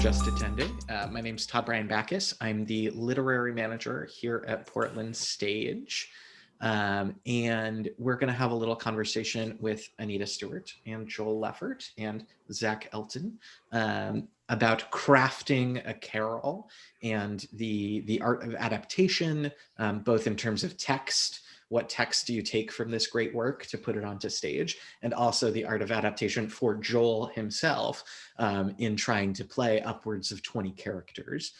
just attended. My name's Todd Brian Backus. I'm the literary manager here at Portland Stage. And we're going to have a little conversation with Anita Stewart and Joel Leffert and Zach Elton about crafting a carol and the art of adaptation, both in terms of text. What text do you take from this great work to put it onto stage? And also the art of adaptation for Joel himself in trying to play upwards of 20 characters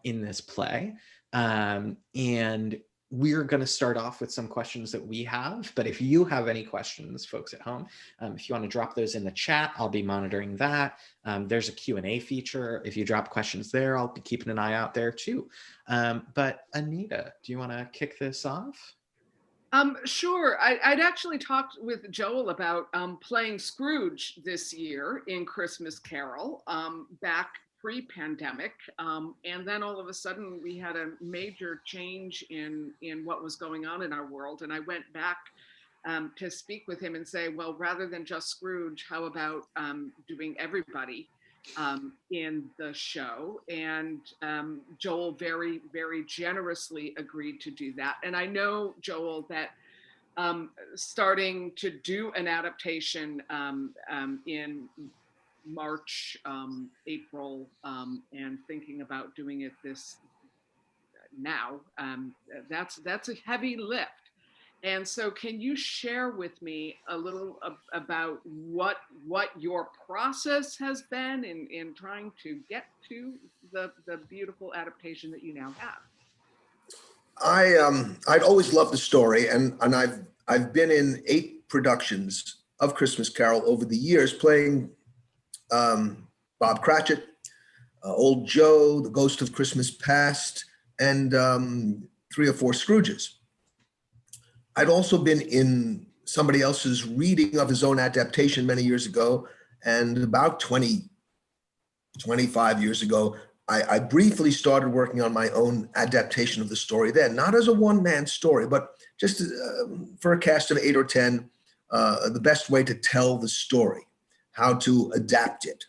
in this play. And we're going to start off with some questions that we have, but if you have any questions, folks at home, if you want to drop those in the chat, I'll be monitoring that. There's a Q&A feature. If you drop questions there, I'll be keeping an eye out there too. But Anita, do you want to kick this off? Sure. I'd actually talked with Joel about playing Scrooge this year in Christmas Carol back pre-pandemic. And then all of a sudden we had a major change in what was going on in our world. And I went back to speak with him and say, well, rather than just Scrooge, how about doing everybody in the show? And Joel very, very generously agreed to do that. And I know, Joel, that starting to do an adaptation in March, April, and thinking about doing it this now, that's a heavy lift. And so can you share with me a little about what your process has been in trying to get to the beautiful adaptation that you now have? I'd always loved the story, and I've been in 8 productions of Christmas Carol over the years, playing Bob Cratchit, Old Joe, The Ghost of Christmas Past, and 3 or 4 Scrooges. I'd also been in somebody else's reading of his own adaptation many years ago, and about 25 years ago, I briefly started working on my own adaptation of the story then, not as a one-man story, but just for a cast of 8 or 10, the best way to tell the story, how to adapt it.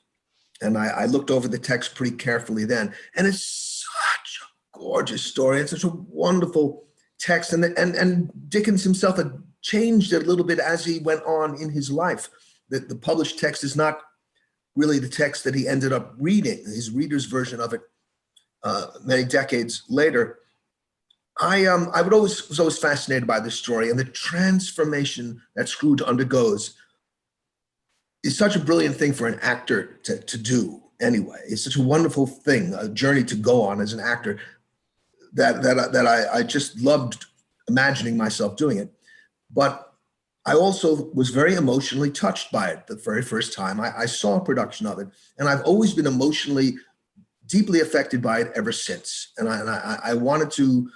And I looked over the text pretty carefully then, and it's such a gorgeous story. It's such a wonderful text, and Dickens himself had changed it a little bit as he went on in his life. That the published text is not really the text that he ended up reading, his reader's version of it many decades later. I was always fascinated by this story, and the transformation that Scrooge undergoes is such a brilliant thing for an actor to do anyway. It's such a wonderful thing, a journey to go on as an actor, that I just loved imagining myself doing it. But I also was very emotionally touched by it the very first time I saw a production of it. And I've always been emotionally deeply affected by it ever since. And I wanted to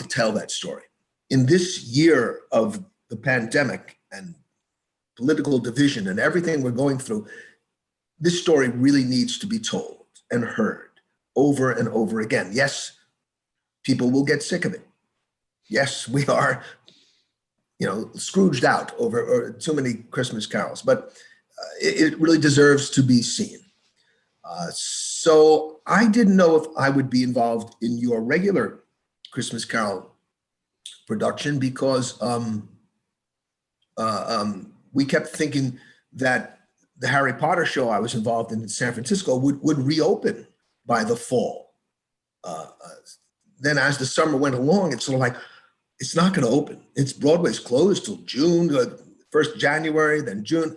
tell that story. In this year of the pandemic and political division and everything we're going through, this story really needs to be told and heard over and over again. Yes, people will get sick of it. Yes, we are, Scrooged out over too many Christmas carols, but it really deserves to be seen. So I didn't know if I would be involved in your regular Christmas Carol production because we kept thinking that the Harry Potter show I was involved in San Francisco would reopen by the fall. Then as the summer went along, it's sort of like, it's not going to open. Broadway's closed till June, first January, then June.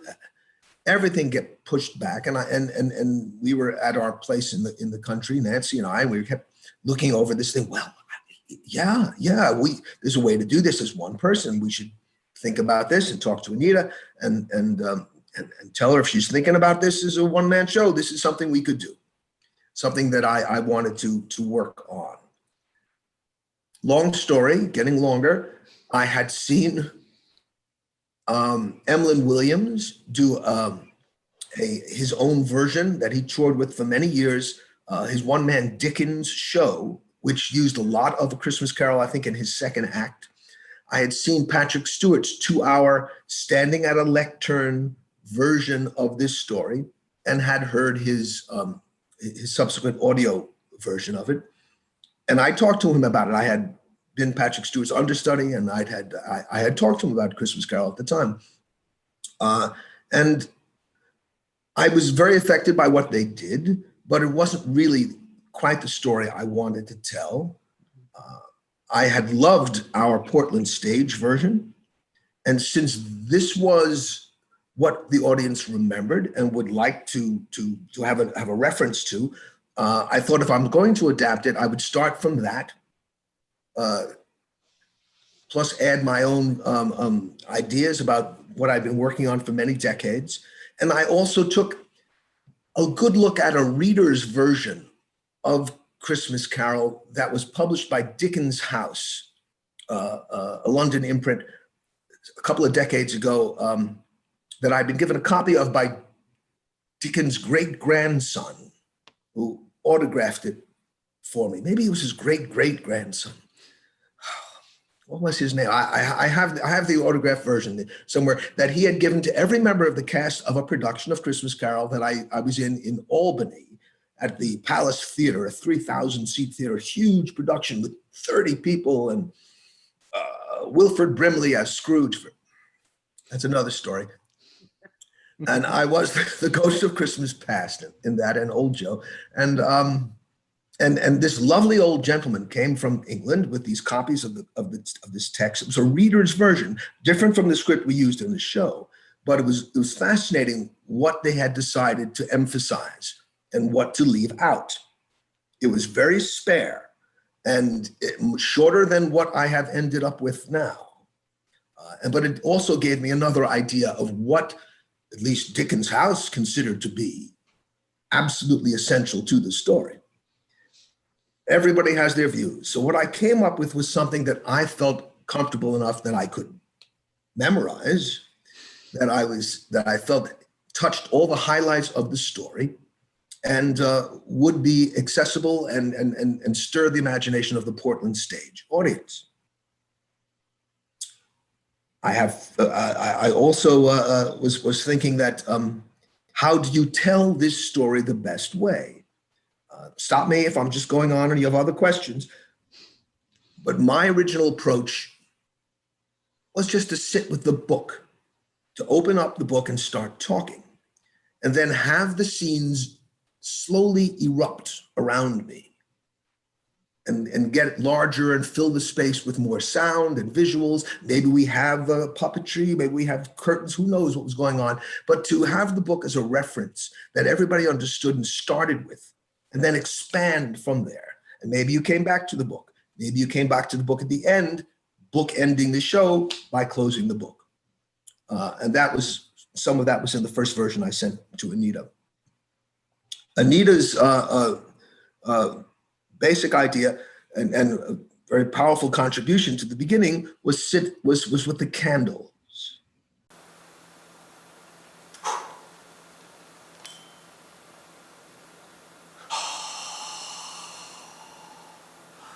Everything get pushed back, and we were at our place in the country, Nancy and I, and we kept looking over this thing. Well, yeah, there's a way to do this as one person. We should think about this and talk to Anita and tell her if she's thinking about this as a one-man show. This is something we could do, something that I wanted to work on. Long story, getting longer. I had seen Emlyn Williams do his own version that he toured with for many years, his one-man Dickens show, which used a lot of A Christmas Carol, I think, in his second act. I had seen Patrick Stewart's 2-hour standing at a lectern version of this story, and had heard his his subsequent audio version of it. And I talked to him about it. I had been Patrick Stewart's understudy, and I had talked to him about Christmas Carol at the time. And I was very affected by what they did, but it wasn't really quite the story I wanted to tell. I had loved our Portland stage version. And since this was what the audience remembered and would like to have a reference to, I thought if I'm going to adapt it, I would start from that, plus add my own ideas about what I've been working on for many decades. And I also took a good look at a reader's version of Christmas Carol that was published by Dickens House, a London imprint, a couple of decades ago, that I'd been given a copy of by Dickens' great-grandson, who autographed it for me. Maybe it was his great-great-grandson. What was his name? I have the autograph version somewhere that he had given to every member of the cast of a production of Christmas Carol that I was in Albany at the Palace Theater, a 3,000-seat theater, huge production with 30 people, and Wilford Brimley as Scrooge. That's another story. And I was the ghost of Christmas Past in that, and Old Joe. And this lovely old gentleman came from England with these copies of this text. It was a reader's version, different from the script we used in the show, but it was fascinating what they had decided to emphasize and what to leave out. It was very spare and shorter than what I have ended up with now. But it also gave me another idea of what at least Dickens' House considered to be absolutely essential to the story. Everybody has their views. So what I came up with was something that I felt comfortable enough that I could memorize, that I felt touched all the highlights of the story and would be accessible and stir the imagination of the Portland stage audience. I also was thinking that how do you tell this story the best way? Stop me if I'm just going on and you have other questions. But my original approach was just to sit with the book, to open up the book and start talking, and then have the scenes slowly erupt around me and get larger and fill the space with more sound and visuals. Maybe we have puppetry, maybe we have curtains, who knows what was going on. But to have the book as a reference that everybody understood and started with, and then expand from there. And maybe you came back to the book. Maybe you came back to the book at the end, book ending the show by closing the book. And some of that was in the first version I sent to Anita. Anita's basic idea and a very powerful contribution to the beginning was with the candles.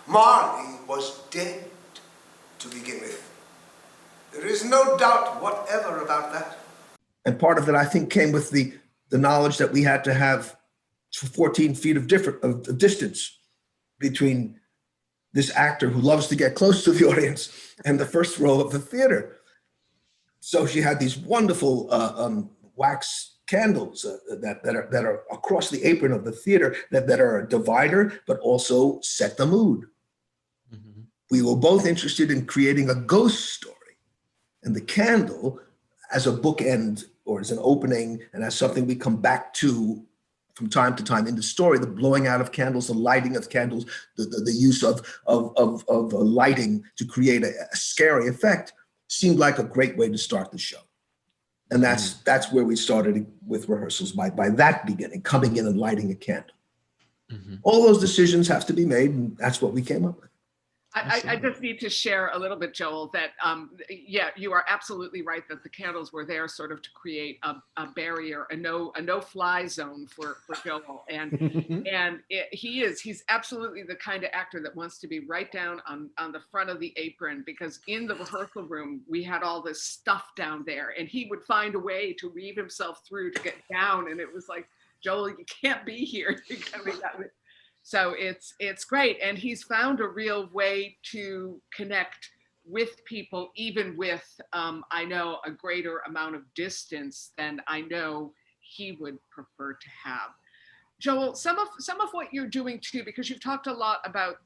Marley was dead to begin with. There is no doubt whatever about that. And part of it, I think, came with the knowledge that we had to have 14 feet of distance between this actor who loves to get close to the audience and the first row of the theater. So she had these wonderful wax candles that are across the apron of the theater that are a divider, but also set the mood. Mm-hmm. We were both interested in creating a ghost story, and the candle as a bookend or as an opening and as something we come back to from time to time in the story, the blowing out of candles, the lighting of candles, the use of lighting to create a scary effect seemed like a great way to start the show. And that's where we started with rehearsals, by that beginning, coming in and lighting a candle. Mm-hmm. All those decisions have to be made, and that's what we came up with. I just need to share a little bit, Joel, that, yeah, you are absolutely right that the candles were there sort of to create a barrier, a no-fly zone for Joel. And he's absolutely the kind of actor that wants to be right down on the front of the apron, because in the rehearsal room, we had all this stuff down there, and he would find a way to weave himself through to get down. And it was like, Joel, you can't be here. You gotta be that way. So it's great. And he's found a real way to connect with people, even with, I know, a greater amount of distance than I know he would prefer to have. Joel, some of what you're doing too, because you've talked a lot about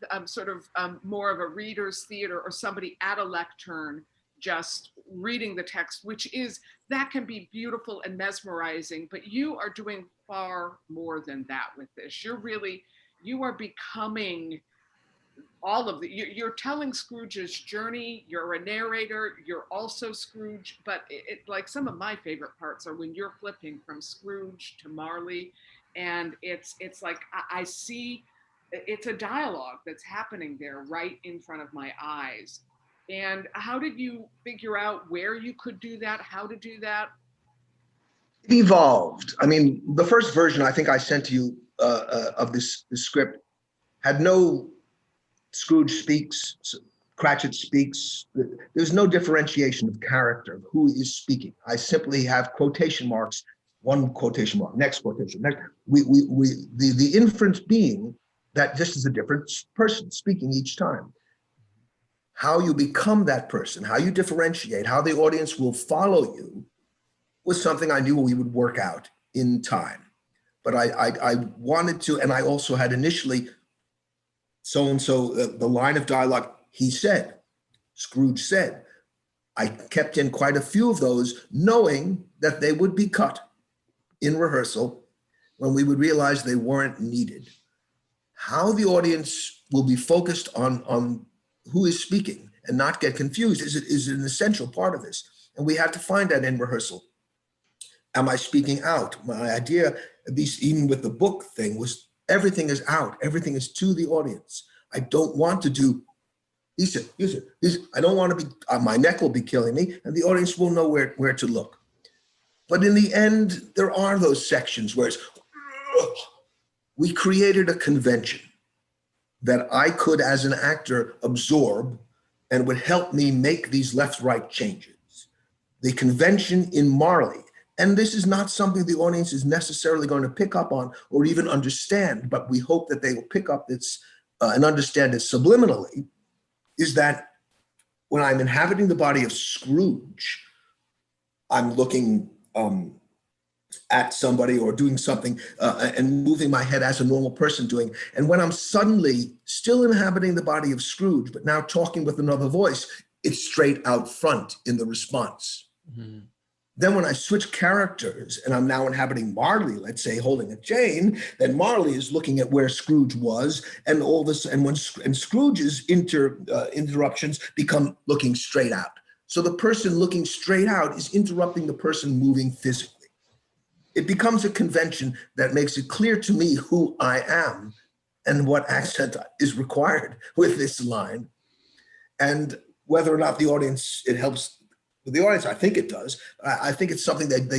more of a reader's theater or somebody at a lectern just reading the text, that can be beautiful and mesmerizing, but you are doing far more than that with this. You are becoming all of you're telling Scrooge's journey. You're a narrator. You're also Scrooge. But like some of my favorite parts are when you're flipping from Scrooge to Marley, and it's like I see it's a dialogue that's happening there right in front of my eyes. And how did you figure out where you could do that? How to do that? It evolved. I mean, the first version I think I sent to you of this script had no Scrooge speaks, Cratchit speaks. There's no differentiation of character, of who is speaking. I simply have quotation marks, one quotation mark, next quotation, next. The inference being that this is a different person speaking each time. How you become that person, how you differentiate, how the audience will follow you was something I knew we would work out in time. But I wanted to, and I also had initially so-and-so, the line of dialogue, he said, Scrooge said. I kept in quite a few of those, knowing that they would be cut in rehearsal when we would realize they weren't needed. How the audience will be focused on who is speaking and not get confused is an essential part of this. And we had to find that in rehearsal. Am I speaking out? My idea, at least even with the book thing, was everything is out. Everything is to the audience. I don't want to do, he said, I don't want to be, my neck will be killing me and the audience will know where to look. But in the end, there are those sections where it's, we created a convention that I could, as an actor, absorb and would help me make these left-right changes. The convention in Marley, and this is not something the audience is necessarily going to pick up on or even understand, but we hope that they will pick up this and understand it subliminally, is that when I'm inhabiting the body of Scrooge, I'm looking at somebody or doing something and moving my head as a normal person doing. And when I'm suddenly still inhabiting the body of Scrooge, but now talking with another voice, it's straight out front in the response. Mm-hmm. Then when I switch characters and I'm now inhabiting Marley, let's say holding a chain, then Marley is looking at where Scrooge was and all this, and Scrooge's interruptions become looking straight out. So the person looking straight out is interrupting the person moving physically. It becomes a convention that makes it clear to me who I am and what accent is required with this line. And whether or not the audience, it helps with the audience, I think it does. I think it's something that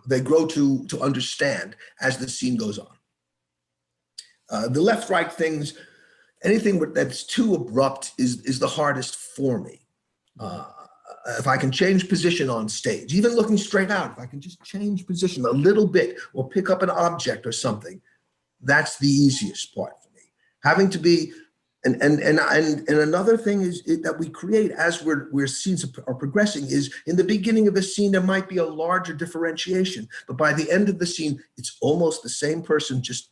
they grow to understand as the scene goes on. The left-right things, anything that's too abrupt is the hardest for me. If I can change position on stage, even looking straight out, if I can just change position a little bit or pick up an object or something, that's the easiest part for me. Having to be, and another thing is that we create as where scenes are progressing is in the beginning of a scene, there might be a larger differentiation, but by the end of the scene, it's almost the same person, just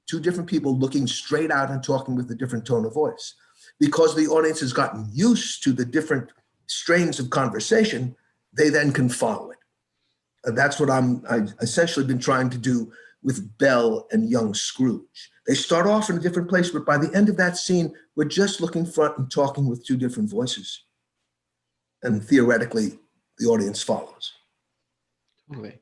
two different people looking straight out and talking with a different tone of voice. Because the audience has gotten used to the different strains of conversation, they then can follow it. That's what I've essentially been trying to do with Belle and young Scrooge. They start off in a different place, but by the end of that scene, we're just looking front and talking with two different voices. And theoretically, the audience follows. Totally.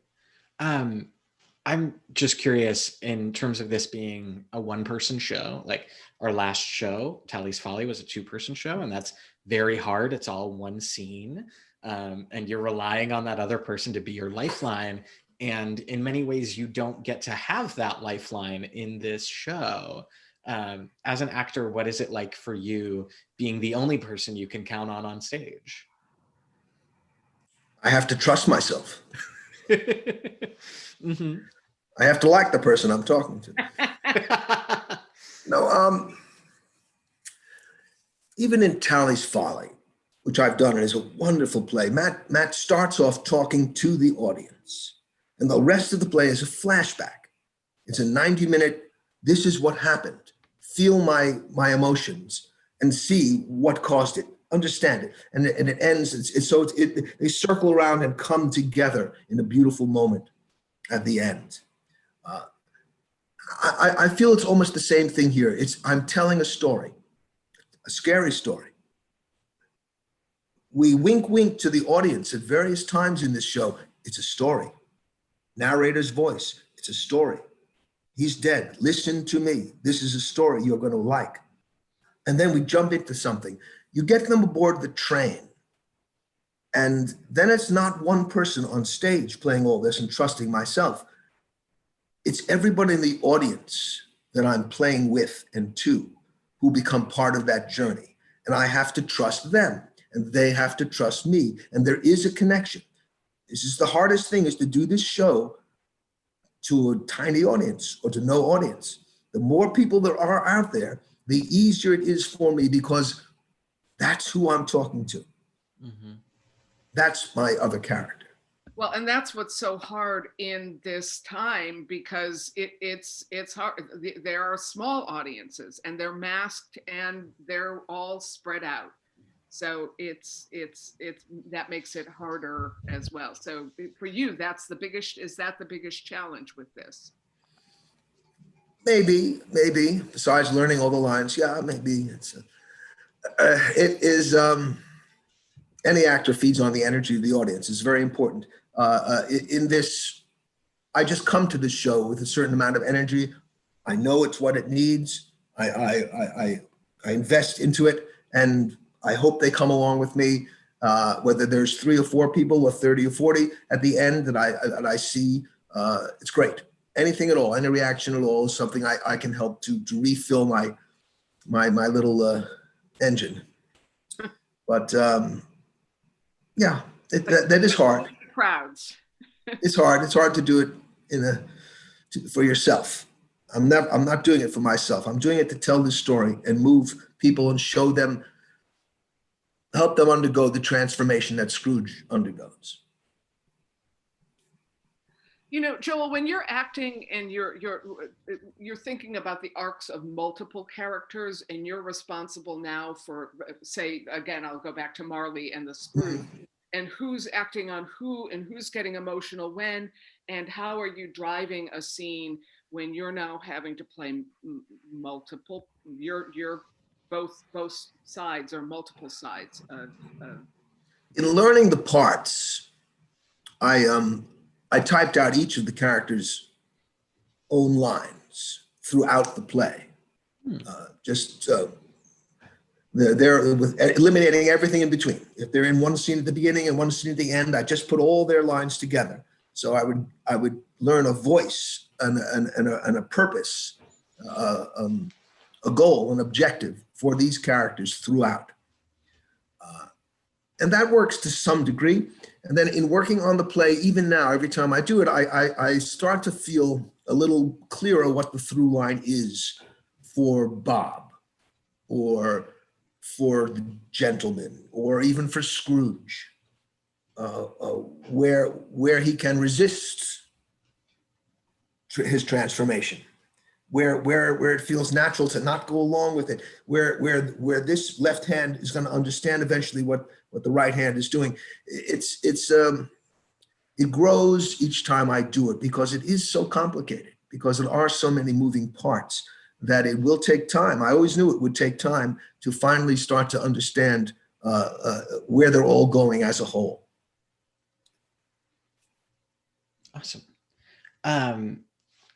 I'm just curious in terms of this being a one-person show, like our last show, Tally's Folly, was a two-person show, and that's very hard. It's all one scene, and you're relying on that other person to be your lifeline. And in many ways, you don't get to have that lifeline in this show. As an actor, what is it like for you being the only person you can count on stage? I have to trust myself. Mm-hmm. I have to like the person I'm talking to. No, even in Tally's Folly, which I've done, and is a wonderful play, Matt starts off talking to the audience, and the rest of the play is a flashback. It's a 90-minute, this is what happened. Feel my emotions and see what caused it. Understand it. And it ends, they circle around and come together in a beautiful moment at the end. I feel it's almost the same thing here. I'm telling a story, a scary story. We wink to the audience at various times in this show. It's a story. Narrator's voice, it's a story. He's dead. Listen to me. This is a story you're going to like. And then we jump into something. You get them aboard the train. And then it's not one person on stage playing all this and trusting myself. It's everybody in the audience that I'm playing with and to who become part of that journey. And I have to trust them and they have to trust me. And there is a connection. This is the hardest thing, is to do this show to a tiny audience or to no audience. The more people there are out there, the easier it is for me, because that's who I'm talking to. Mm-hmm. That's my other character. Well, and that's what's so hard in this time, because it's hard. There are small audiences and they're masked and they're all spread out. So it's that makes it harder as well. So for you, is that the biggest challenge with this? Maybe, besides learning all the lines, yeah, maybe. It is, any actor feeds on the energy of the audience. It's very important. In this, I just come to the show with a certain amount of energy. I know it's what it needs. I invest into it, and I hope they come along with me, whether there's 3 or 4 people or 30 or 40 at the end that I see. It's great. Anything at all, any reaction at all is something I can help to refill my little engine. But yeah, that is hard. Crowds. It's hard. It's hard to do it for yourself. I'm not doing it for myself. I'm doing it to tell this story and move people and show them, help them undergo the transformation that Scrooge undergoes. You know, Joel, when you're acting and you're thinking about the arcs of multiple characters, and you're responsible now for, say, again, I'll go back to Marley and the Scrooge, and who's acting on who and who's getting emotional when, and how are you driving a scene when you're now having to play multiple, you're both sides or multiple sides of. In learning the parts, I typed out each of the characters' own lines throughout the play. They're with eliminating everything in between. If they're in one scene at the beginning and one scene at the end, I just put all their lines together. So I would learn a voice and a purpose, a goal, an objective for these characters throughout. And that works to some degree. And then in working on the play, even now, every time I do it, I start to feel a little clearer what the through line is for Bob, or for the gentleman, or even for Scrooge, where he can resist his transformation, where it feels natural to not go along with it, where this left hand is going to understand eventually what the right hand is doing. It grows each time I do it, because it is so complicated, because there are so many moving parts that it will take time. I always knew it would take time to finally start to understand where they're all going as a whole. Awesome.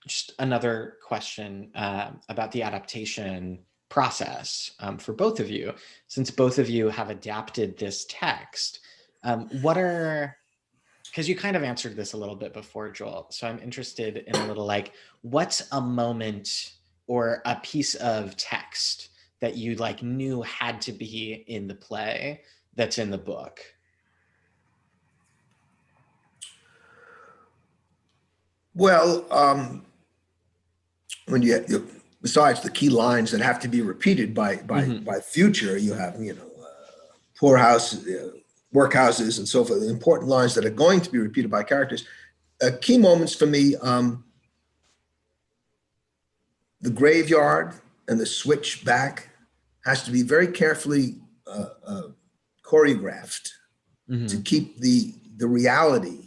Just another question about the adaptation process for both of you. Since both of you have adapted this text, because you kind of answered this a little bit before, Joel, so I'm interested in a little, like, what's a moment or a piece of text that you knew had to be in the play that's in the book? Well, when besides the key lines that have to be repeated Hmm. by future, you have poorhouse, workhouses, and so forth. Important lines that are going to be repeated by characters. Key moments for me: the graveyard and the switch back has to be very carefully choreographed to Hmm. keep the reality.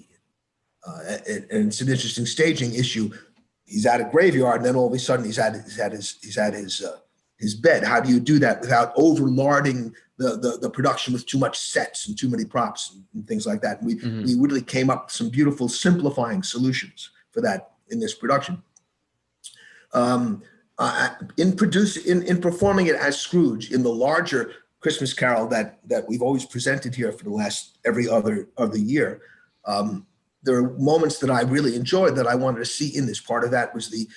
And it's an interesting staging issue. He's at a graveyard, and then all of a sudden he's at his bed. How do you do that without overlarding the production with too much sets and too many props and things like that? Hmm. We really came up with some beautiful simplifying solutions for that in this production. In performing it as Scrooge in the larger Christmas Carol that we've always presented here for the last every other year, there are moments that I really enjoyed that I wanted to see in this. Part of that was the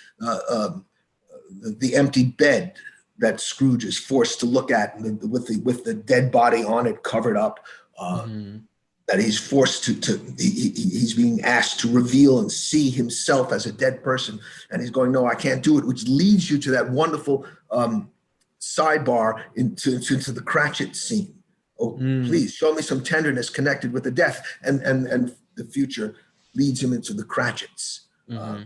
empty bed that Scrooge is forced to look at, and with the dead body on it covered up. Hmm. That he's forced he's being asked to reveal and see himself as a dead person, and he's going, no, I can't do it, which leads you to that wonderful sidebar into the Cratchit scene. Oh, Mm. please show me some tenderness connected with the death, and the future leads him into the Cratchits. Hmm.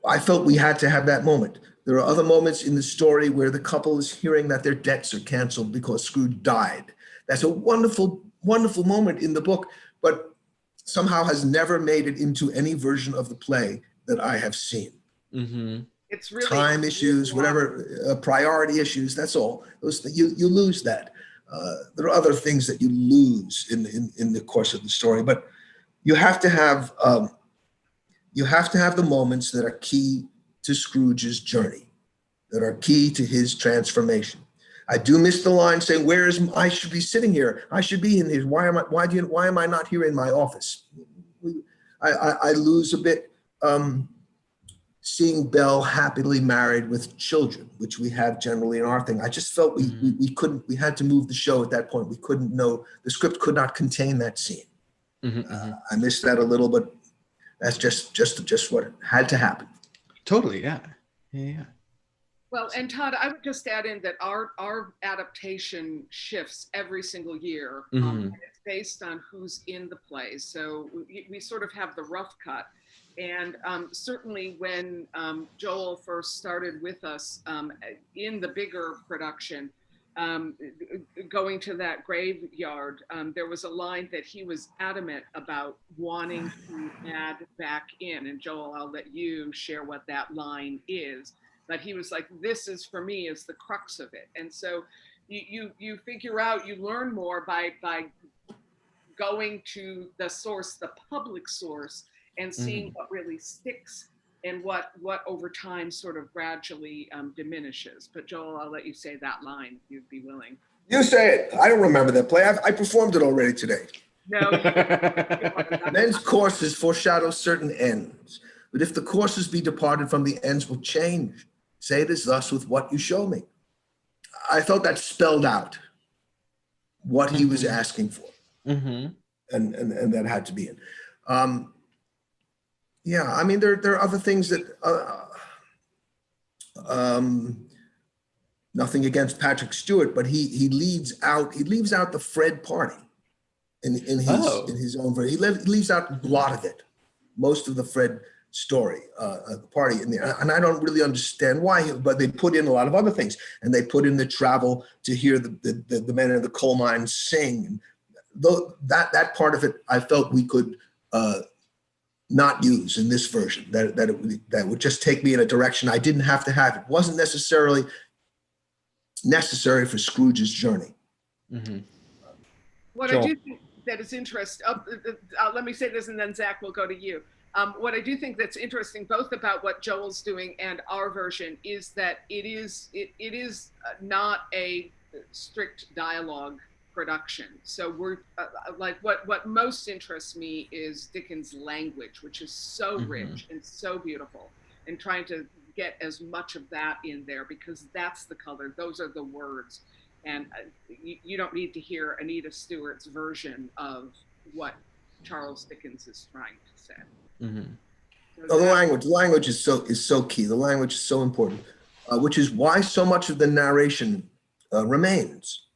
I felt we had to have that moment. There are other moments in the story where the couple is hearing that their debts are canceled because Scrooge died. That's a wonderful, wonderful moment in the book, but somehow has never made it into any version of the play that I have seen. Hmm. It's really, Time issues, whatever, priority issues, that's all. You lose that. There are other things that you lose in the course of the story, but you have to have the moments that are key to Scrooge's journey, that are key to his transformation. I do miss the line saying, "Where is I should be sitting here? I should be in here. Why am I not here in my office?" I lose a bit seeing Belle happily married with children, which we have generally in our thing. I just felt we couldn't. We had to move the show at that point. We couldn't know the script could not contain that scene. Hmm. Hmm. I missed that a little, but that's just what had to happen. Totally. Yeah. Yeah. well, and Todd, I would just add in that our adaptation shifts every single year. Hmm. And it's based on who's in the play. So we sort of have the rough cut. And certainly when Joel first started with us in the bigger production, um, going to that graveyard, there was a line that he was adamant about wanting to add back in. And Joel, I'll let you share what that line is. But he was like, "This is for me is the crux of it." And so you figure out, you learn more by going to the source, the public source, and seeing Hmm. what really sticks and what over time sort of gradually diminishes. But Joel, I'll let you say that line if you'd be willing. You say it. I don't remember that play. I performed it already today. No, you on another Men's courses foreshadow certain ends, but if the courses be departed from, the ends will change. Say it is thus with what you show me. I felt that spelled out what he was Hmm. asking for, Hmm. and that had to be in. Um, yeah, I mean, there are other things that, um, nothing against Patrick Stewart, but he leaves out the Fred party in Oh. his own version. He leaves out a Hmm. lot of it, most of the Fred story, the party in there, and I don't really understand why. But they put in a lot of other things, and they put in the travel to hear the men in the coal mines sing. And though that part of it, I felt we could not use in this version. That would just take me in a direction I didn't have to have. It wasn't necessarily necessary for Scrooge's journey. Hmm. What I do Joel. think that is interesting, let me say this and then Zach will go to you. What I do think that's interesting, both about what Joel's doing and our version, is that it is not a strict dialogue production. So we're like what most interests me is Dickens' language, which is so Hmm. rich and so beautiful, and trying to get as much of that in there because that's the color, those are the words, and you don't need to hear Anita Stewart's version of what Charles Dickens is trying to say. Mhm. So No, that, the language is so key. The language is so important, which is why so much of the narration remains.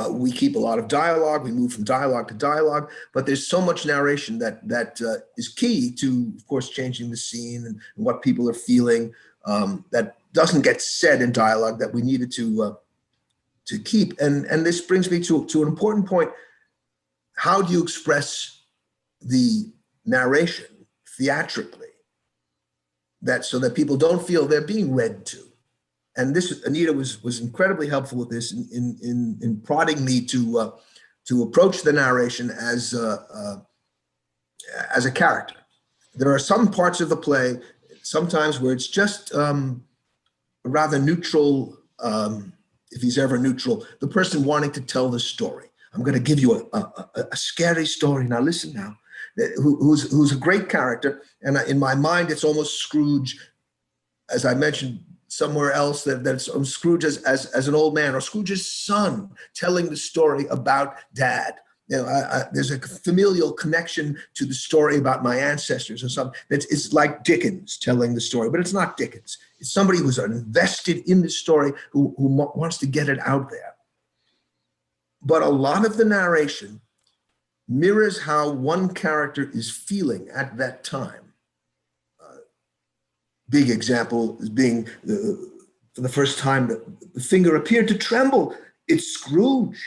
We keep a lot of dialogue. We move from dialogue to dialogue, but there's so much narration that is key to, of course, changing the scene and what people are feeling. That doesn't get said in dialogue that we needed to keep. And this brings me to an important point. How do you express the narration theatrically, that so that people don't feel they're being read to? And this, Anita was incredibly helpful with this in prodding me to approach the narration as a character. There are some parts of the play sometimes where it's just rather neutral, if he's ever neutral, the person wanting to tell the story. I'm going to give you a scary story. Now listen now, who's a great character. And in my mind, it's almost Scrooge, as I mentioned somewhere else, that's Scrooge as an old man, or Scrooge's son telling the story about dad. You know, there's a familial connection to the story about my ancestors or something. It's like Dickens telling the story, but it's not Dickens. It's somebody who's invested in the story, who wants to get it out there. But a lot of the narration mirrors how one character is feeling at that time. Big example is being for the first time the finger appeared to tremble. It's Scrooge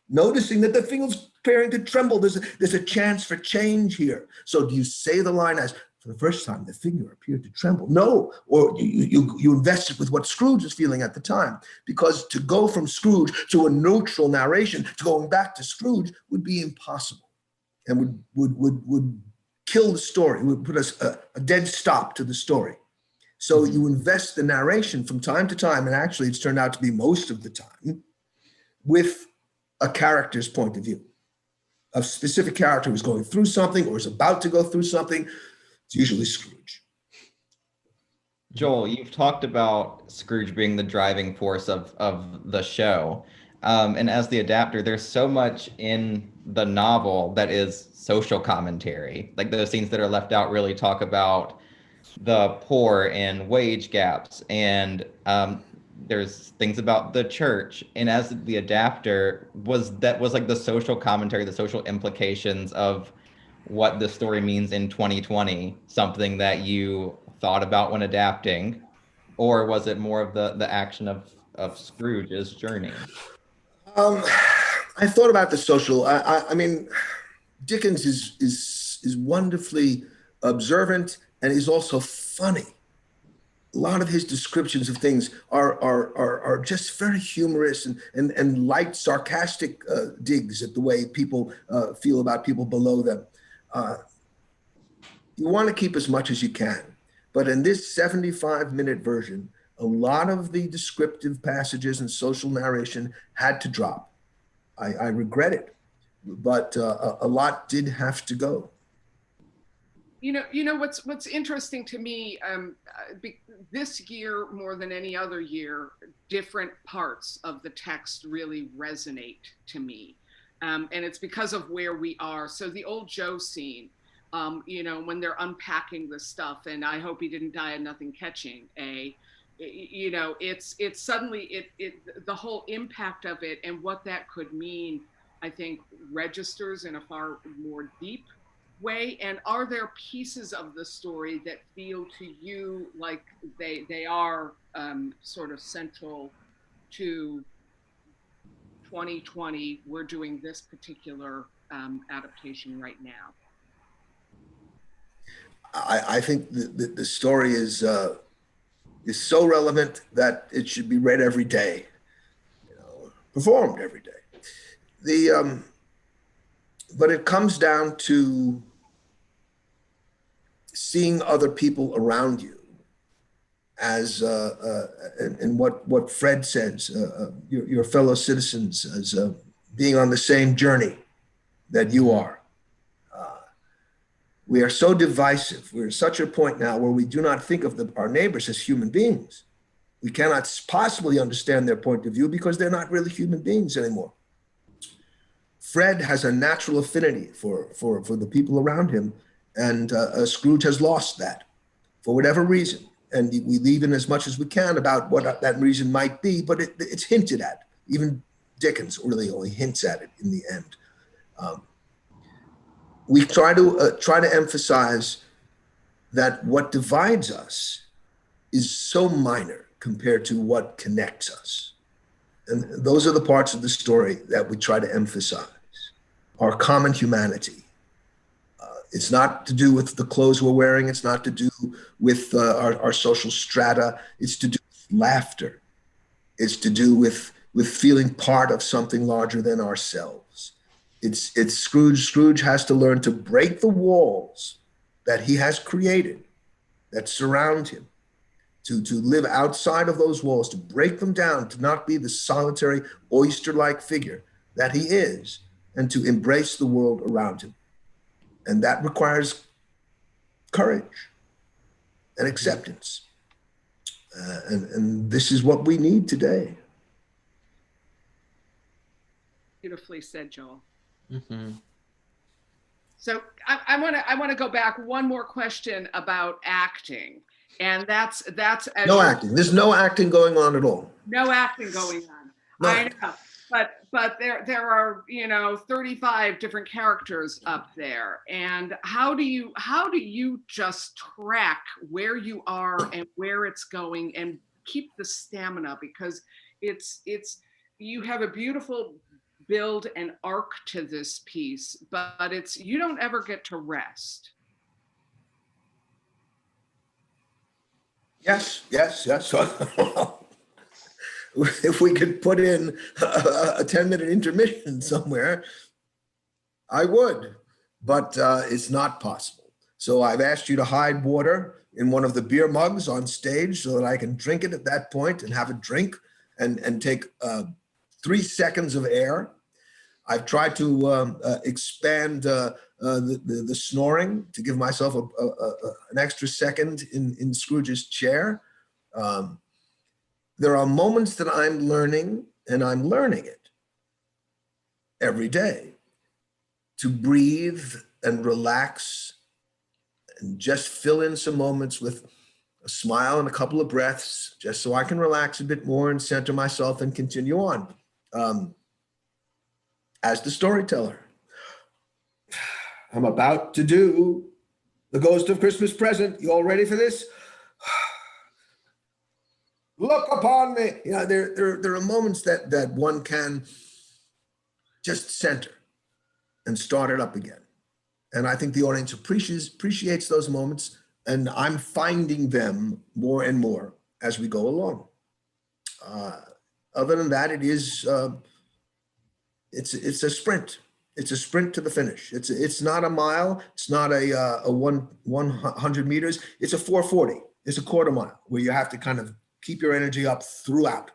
noticing that the finger's preparing to tremble. There's a chance for change here. So do you say the line as, for the first time the finger appeared to tremble? No, or you invest it with what Scrooge is feeling at the time, because to go from Scrooge to a neutral narration, to going back to Scrooge, would be impossible and would kill the story. It would put a dead stop to the story. So you invest the narration from time to time, and actually it's turned out to be most of the time, with a character's point of view. A specific character who's going through something or is about to go through something. It's usually Scrooge. Joel, you've talked about Scrooge being the driving force of the show. And as the adapter, there's so much in the novel that is social commentary. Like those scenes that are left out really talk about the poor and wage gaps, and there's things about the church. And as the adapter, was like the social commentary, the social implications of what the story means in 2020, something that you thought about when adapting, or was it more of the action of Scrooge's journey? I thought about the social. I mean, Dickens is wonderfully observant, and he's also funny. A lot of his descriptions of things are just very humorous and light, sarcastic digs at the way people feel about people below them. You want to keep as much as you can, but in this 75-minute version, a lot of the descriptive passages and social narration had to drop. I regret it, but a lot did have to go. You know what's interesting to me, this year more than any other year, different parts of the text really resonate to me, and it's because of where we are. So the old Joe scene, you know, when they're unpacking the stuff, and I hope he didn't die of nothing catching. You know, it's suddenly the whole impact of it and what that could mean, I think, registers in a far more deep way. And are there pieces of the story that feel to you like they are sort of central to 2020? We're doing this particular adaptation right now. I think the story is so relevant that it should be read every day, you know, performed every day. But it comes down to seeing other people around you as and what Fred says, your fellow citizens, as being on the same journey that you are. We are so divisive. We're at such a point now where we do not think of our neighbors as human beings. We cannot possibly understand their point of view because they're not really human beings anymore. Fred has a natural affinity for the people around him, And Scrooge has lost that for whatever reason. And we leave in as much as we can about what that reason might be, but it's hinted at. Even Dickens really only hints at it in the end. We try to emphasize that what divides us is so minor compared to what connects us. And those are the parts of the story that we try to emphasize. Our common humanity. It's not to do with the clothes we're wearing. It's not to do with our social strata. It's to do with laughter. It's to do with feeling part of something larger than ourselves. It's Scrooge. Scrooge has to learn to break the walls that he has created that surround him, to live outside of those walls, to break them down, to not be the solitary oyster-like figure that he is, and to embrace the world around him. And that requires courage and acceptance. And this is what we need today. Beautifully said, Joel. Mm-hmm. So I want to go back one more question about acting, and that's No acting. There's no acting going on at all. No acting going on. No. I know, but there are 35 different characters up there, and how do you just track where you are and where it's going and keep the stamina, because it's you have a beautiful build and arc to this piece, but you don't ever get to rest. Yes. If we could put in a 10-minute intermission somewhere, I would, but it's not possible. So I've asked you to hide water in one of the beer mugs on stage so that I can drink it at that point and have a drink and take 3 seconds of air. I've tried to expand the snoring to give myself an extra second in Scrooge's chair. There are moments that I'm learning, and I'm learning it every day, to breathe and relax and just fill in some moments with a smile and a couple of breaths, just so I can relax a bit more and center myself and continue on. As the storyteller, I'm about to do The Ghost of Christmas Present. You all ready for this? Look upon me. There are moments that one can just center and start it up again. And I think the audience appreciates those moments, and I'm finding them more and more as we go along. Other than that, it's a sprint. It's a sprint to the finish. It's not a mile. It's not a 100 meters. It's a 440. It's a quarter mile where you have to kind of keep your energy up throughout.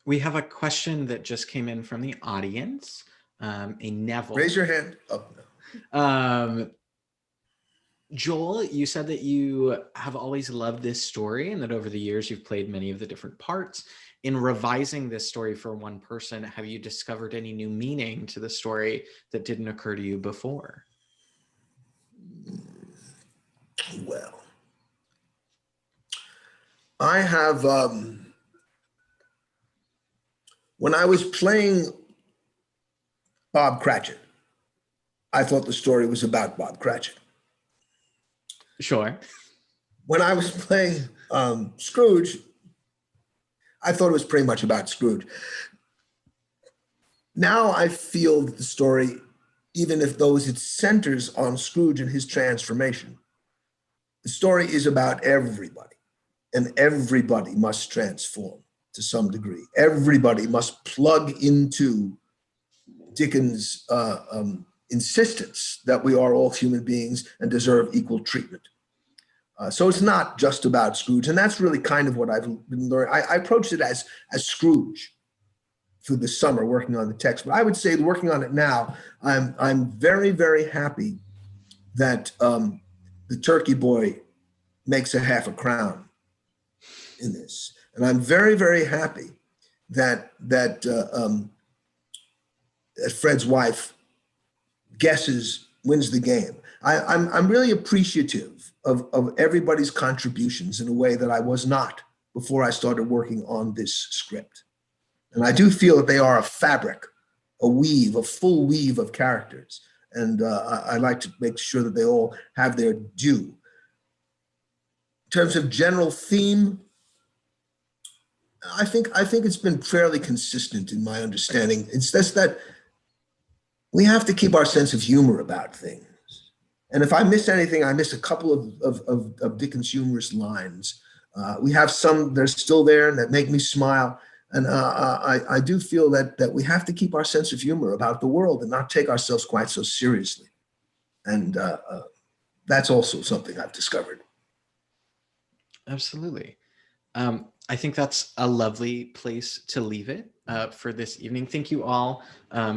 We have a question that just came in from the audience. A Neville. Raise your hand. Oh, no. Joel, you said that you have always loved this story and that over the years you've played many of the different parts. In revising this story for one person, have you discovered any new meaning to the story that didn't occur to you before? Well, I have, when I was playing Bob Cratchit, I thought the story was about Bob Cratchit. Sure. When I was playing Scrooge, I thought it was pretty much about Scrooge. Now I feel that the story, even if it centers on Scrooge and his transformation, the story is about everybody, and everybody must transform to some degree. Everybody must plug into Dickens' insistence that we are all human beings and deserve equal treatment. So it's not just about Scrooge, and that's really kind of what I've been learning. I approached it as Scrooge through the summer working on the text, but I would say working on it now, I'm very, very happy that the turkey boy makes a half a crown in this, and I'm very, very happy that Fred's wife guesses wins the game. I'm really appreciative of everybody's contributions in a way that I was not before I started working on this script. And I do feel that they are a fabric, a weave, a full weave of characters. And I like to make sure that they all have their due. In terms of general theme, I think it's been fairly consistent in my understanding. It's just that we have to keep our sense of humor about things. And if I miss anything, I miss a couple of Dickens' humorous lines. We have some that are still there and that make me smile. And I do feel that we have to keep our sense of humor about the world and not take ourselves quite so seriously. And that's also something I've discovered. Absolutely. I think that's a lovely place to leave it for this evening. Thank you all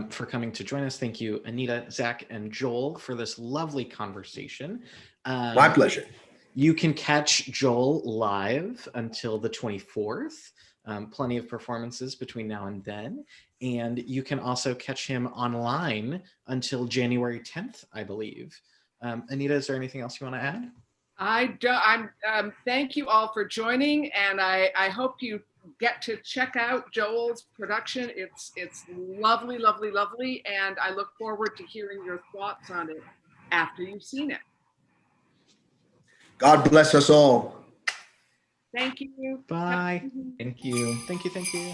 for coming to join us. Thank you, Anita, Zach, and Joel, for this lovely conversation. My pleasure. You can catch Joel live until the 24th. Plenty of performances between now and then. And you can also catch him online until January 10th, I believe. Anita, is there anything else you want to add? Thank you all for joining, and I hope you get to check out Joel's production. It's lovely, lovely, lovely, and I look forward to hearing your thoughts on it after you've seen it. God bless us all. Thank you. Bye. Thank you. Thank you. Thank you.